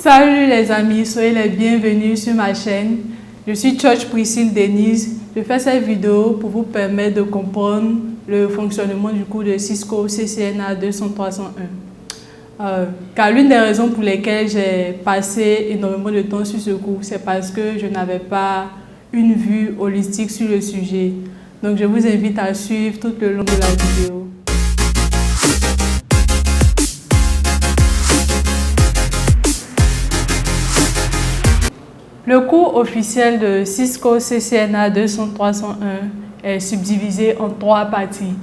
Salut les amis, soyez les bienvenus sur ma chaîne. Je suis Church Priscille Denise. Je fais cette vidéo pour vous permettre de comprendre le fonctionnement du cours de Cisco CCNA 200-301. Car l'une des raisons pour lesquelles j'ai passé énormément de temps sur ce cours, c'est parce que je n'avais pas une vue holistique sur le sujet. Donc je vous invite à suivre tout le long de la vidéo. Le cours officiel de Cisco CCNA 200-301 est subdivisé en 3 parties.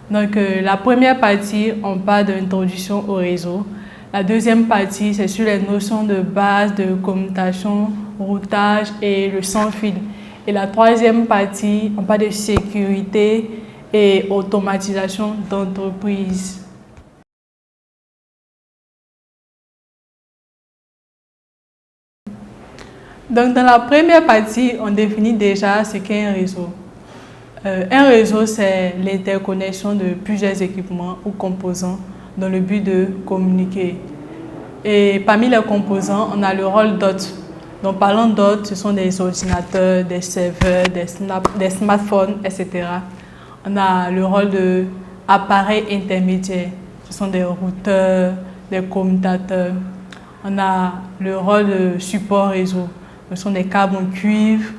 Donc, la première partie, on parle de l'introduction au réseau. La deuxième partie, c'est sur les notions de base de commutation, routage et le sans-fil. Et la troisième partie, on parle de sécurité et automatisation d'entreprise. Donc, dans la première partie, on définit déjà ce qu'est un réseau. Un réseau, c'est l'interconnexion de plusieurs équipements ou composants dans le but de communiquer. Et parmi les composants, on a le rôle d'hôte. Donc, parlant d'hôte, ce sont des ordinateurs, des serveurs, des smartphones, etc. On a le rôle d'appareil intermédiaire. Ce sont des routeurs, des commutateurs. On a le rôle de support réseau. Ce sont des câbles en cuivre,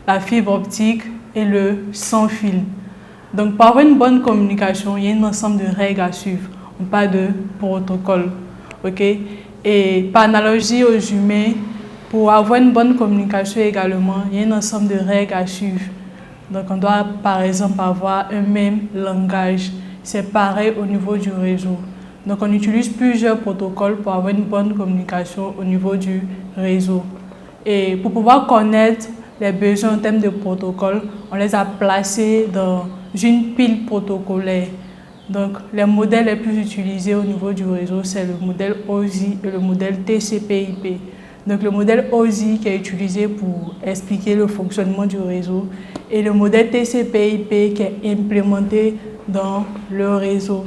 la fibre optique et le sans-fil. Donc, pour avoir une bonne communication, il y a un ensemble de règles à suivre. On parle de protocole. Okay? Et par analogie aux humains, pour avoir une bonne communication également, il y a un ensemble de règles à suivre. Donc, on doit par exemple avoir un même langage. C'est pareil au niveau du réseau. Donc, on utilise plusieurs protocoles pour avoir une bonne communication au niveau du réseau. Et pour pouvoir connaître les besoins en termes de protocole, on les a placés dans une pile protocolaire. Donc, les modèles les plus utilisés au niveau du réseau, c'est le modèle OSI et le modèle TCP/IP. Donc, le modèle OSI qui est utilisé pour expliquer le fonctionnement du réseau et le modèle TCP/IP qui est implémenté dans le réseau.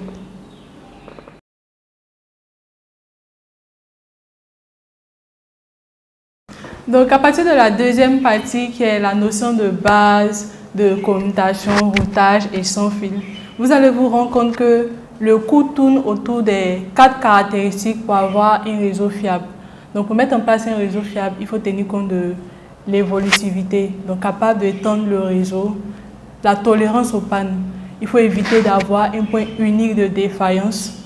Donc, à partir de la deuxième partie, qui est la notion de base, de commutation, routage et sans-fil, vous allez vous rendre compte que le cours tourne autour des 4 caractéristiques pour avoir un réseau fiable. Donc, pour mettre en place un réseau fiable, il faut tenir compte de l'évolutivité, donc capable d'étendre le réseau, la tolérance aux pannes. Il faut éviter d'avoir un point unique de défaillance.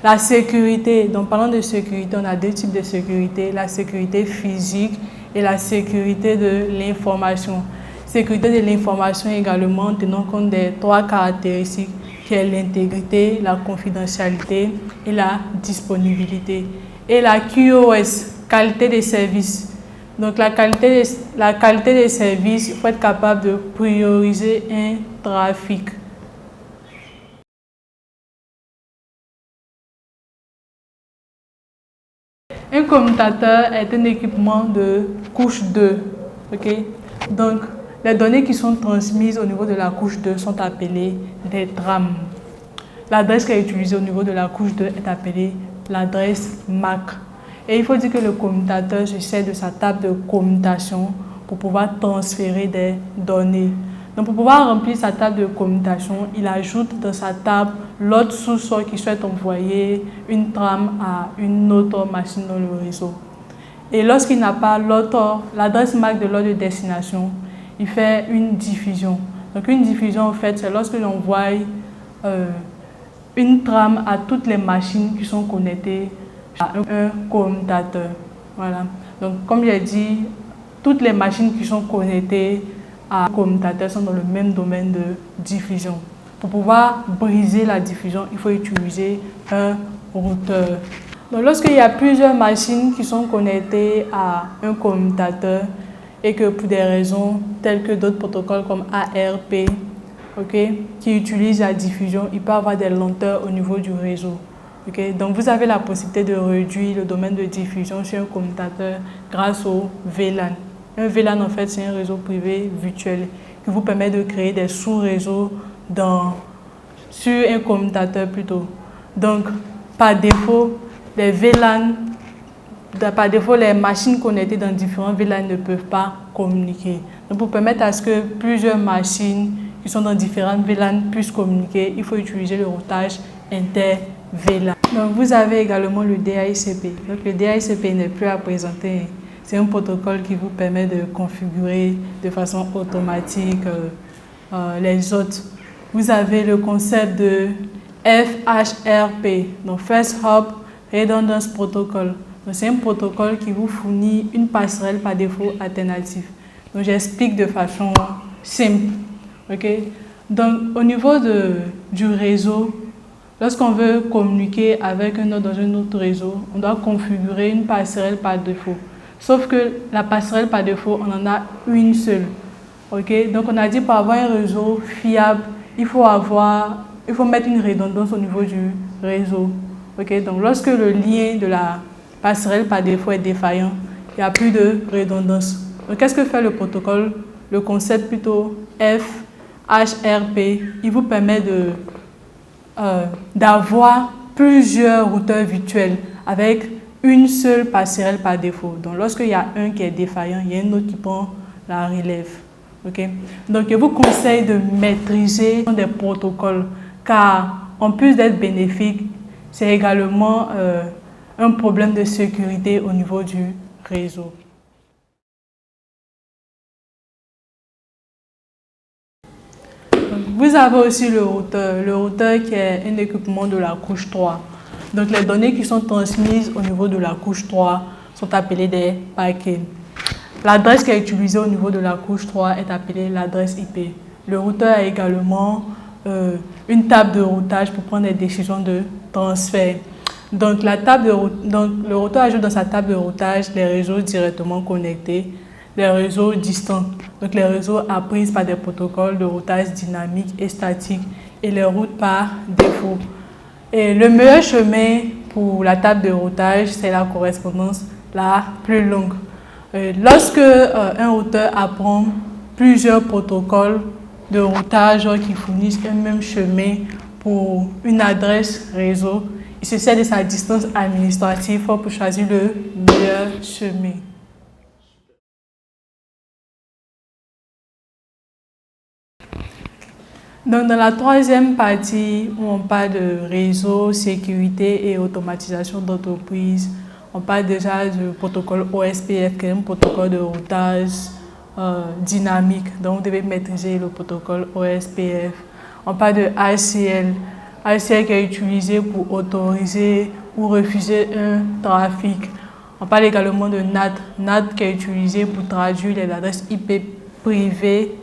La sécurité, donc parlant de sécurité, on a 2 types de sécurité, la sécurité physique et la sécurité de l'information. Sécurité de l'information également tenant compte des 3 caractéristiques qui est l'intégrité, la confidentialité et la disponibilité. Et la QoS, qualité des services. Donc la qualité des services, il faut être capable de prioriser un trafic. Un commutateur est un équipement de couche 2. Okay? Donc, les données qui sont transmises au niveau de la couche 2 sont appelées des trames. L'adresse qui est utilisée au niveau de la couche 2 est appelée l'adresse MAC. Et il faut dire que le commutateur se sert de sa table de commutation pour pouvoir transférer des données. Donc, pour pouvoir remplir sa table de commutation, il ajoute dans sa table l'autre sous-sol qui souhaite envoyer une trame à une autre machine dans le réseau. Et lorsqu'il n'a pas l'adresse MAC de l'autre destination, il fait une diffusion. Donc, une diffusion, en fait, c'est lorsque l'on envoie une trame à toutes les machines qui sont connectées à un commutateur. Voilà. Donc, comme j'ai dit, toutes les machines qui sont connectées à un commutateur sont dans le même domaine de diffusion. Pour pouvoir briser la diffusion, il faut utiliser un routeur. Donc, lorsqu'il y a plusieurs machines qui sont connectées à un commutateur et que pour des raisons telles que d'autres protocoles comme ARP, qui utilisent la diffusion, il peut y avoir des lenteurs au niveau du réseau. Donc, vous avez la possibilité de réduire le domaine de diffusion sur un commutateur grâce au VLAN. Un VLAN, en fait, c'est un réseau privé virtuel qui vous permet de créer des sous-réseaux sur un commutateur plutôt. Donc, par défaut, les VLAN par défaut, les machines connectées dans différents VLAN ne peuvent pas communiquer. Donc, pour permettre à ce que plusieurs machines qui sont dans différents VLAN puissent communiquer, il faut utiliser le routage inter-VLAN. Donc, vous avez également le DHCP. Donc, le DHCP n'est plus à présenter. C'est un protocole qui vous permet de configurer de façon automatique les autres. Vous avez le concept de FHRP, donc First Hop Redundance Protocol. C'est un protocole qui vous fournit une passerelle par défaut alternative. Donc, j'explique de façon simple. Okay? Donc, au niveau du réseau, lorsqu'on veut communiquer avec un autre dans un autre réseau, on doit configurer une passerelle par défaut. Sauf que la passerelle par défaut, on en a une seule. Okay? Donc, on a dit pour avoir un réseau fiable, il faut mettre une redondance au niveau du réseau. Okay? Donc, lorsque le lien de la passerelle par défaut est défaillant, il n'y a plus de redondance. Donc, qu'est-ce que fait le protocole? Le concept plutôt FHRP, il vous permet d'avoir plusieurs routeurs virtuels avec une seule passerelle par défaut. Donc, lorsqu'il y a un qui est défaillant, il y a un autre qui prend la relève. Okay? Donc, je vous conseille de maîtriser des protocoles car, en plus d'être bénéfique, c'est également un problème de sécurité au niveau du réseau. Vous avez aussi le routeur qui est un équipement de la couche 3. Donc, les données qui sont transmises au niveau de la couche 3 sont appelées des paquets. L'adresse qui est utilisée au niveau de la couche 3 est appelée l'adresse IP. Le routeur a également une table de routage pour prendre des décisions de transfert. Donc, le routeur ajoute dans sa table de routage les réseaux directement connectés, les réseaux distants, donc les réseaux appris par des protocoles de routage dynamique et statique et les routes par défaut. Et le meilleur chemin pour la table de routage, c'est la correspondance la plus longue. Lorsque un routeur apprend plusieurs protocoles de routage qui fournissent un même chemin pour une adresse réseau, il se sert de sa distance administrative pour choisir le meilleur chemin. Donc, dans la troisième partie où on parle de réseau, sécurité et automatisation d'entreprise, on parle déjà du protocole OSPF, qui est un protocole de routage dynamique. Donc, vous devez maîtriser le protocole OSPF. On parle de ACL. ACL qui est utilisé pour autoriser ou refuser un trafic. On parle également de NAT. NAT qui est utilisé pour traduire les adresses IP privées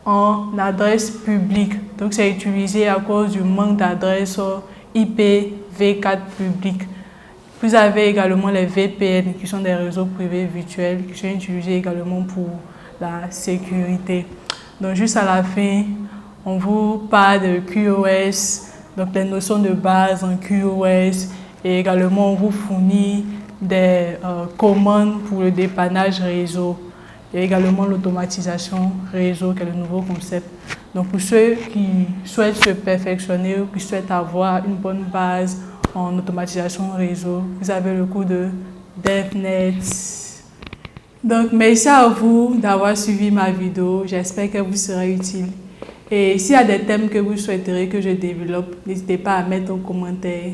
en adresse publique. Donc, c'est utilisé à cause du manque d'adresses IPv4 publiques. Vous avez également les VPN qui sont des réseaux privés virtuels qui sont utilisés également pour la sécurité. Donc, juste à la fin, on vous parle de QoS, donc les notions de base en QoS, et également on vous fournit des commandes pour le dépannage réseau. Et également l'automatisation réseau, qui est le nouveau concept. Donc, pour ceux qui souhaitent se perfectionner ou qui souhaitent avoir une bonne base en automatisation réseau, vous avez le cours de DevNet. Donc, merci à vous d'avoir suivi ma vidéo. J'espère qu'elle vous sera utile. Et s'il y a des thèmes que vous souhaiteriez que je développe, n'hésitez pas à mettre en commentaire.